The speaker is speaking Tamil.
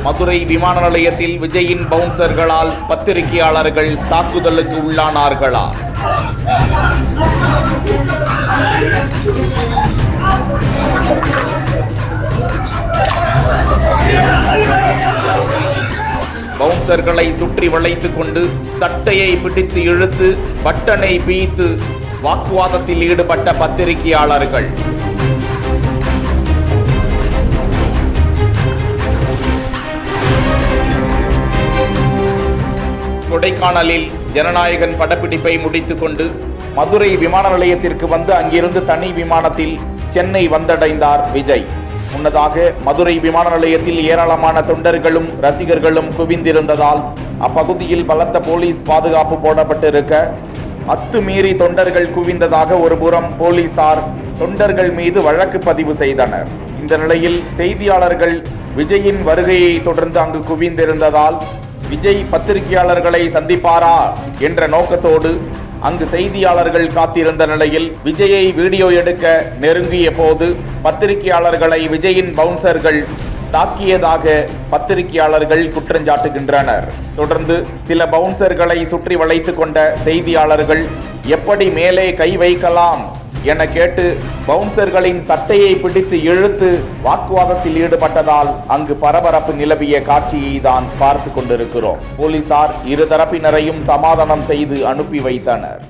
மதுரை விமான நிலையத்தில் விஜயின் பவுன்சர்களால் பத்திரிகையாளர்கள் தாக்குதலுக்கு உள்ளானார்களா? பவுன்சர்களை சுற்றி வளைத்துக் கொண்டு சட்டையை பிடித்து இழுத்து பட்டனை பீய்த்து வாக்குவாதத்தில் ஈடுபட்ட பத்திரிகையாளர்கள். கொடைக்கானலில் ஜனநாயகன் படப்பிடிப்பை முடித்துக் கொண்டு மதுரை விமான நிலையத்திற்கு வந்து அங்கிருந்து தனி விமானத்தில் சென்னை வந்தடைந்தார் விஜய். முன்னதாக மதுரை விமான நிலையத்தில் ஏராளமான தொண்டர்களும் ரசிகர்களும் குவிந்திருந்ததால் அப்பகுதியில் பலத்த போலீஸ் பாதுகாப்பு போடப்பட்டிருக்க அத்துமீறி தொண்டர்கள் குவிந்ததாக ஒருபுறம் போலீசார் தொண்டர்கள் மீது வழக்கு பதிவு செய்தனர். இந்த நிலையில் செய்தியாளர்கள் விஜயின் வருகையை தொடர்ந்து அங்கு குவிந்திருந்ததால் விஜய் பத்திரிகையாளர்களை சந்திப்பாரா என்ற நோக்கத்தோடு அங்கு செய்தியாளர்கள் காத்திருந்த நிலையில் விஜயை வீடியோ எடுக்க நெருங்கிய போது பத்திரிகையாளர்களை விஜயின் பவுன்சர்கள் தாக்கியதாக பத்திரிகையாளர்கள் குற்றஞ்சாட்டுகின்றனர். தொடர்ந்து சில பவுன்சர்களை சுற்றி வளைத்து கொண்ட செய்தியாளர்கள் எப்படி மேலே கை வைக்கலாம் என கேட்டு பவுன்சர்களின் சட்டையை பிடித்து இழுத்து வாக்குவாதத்தில் ஈடுபட்டதால் அங்கு பரபரப்பு நிலவிய காட்சியை தான் பார்த்து கொண்டிருக்கிறோம். போலீசார் இரு தரப்பினரையும் சமாதானம் செய்து அனுப்பி வைத்தனர்.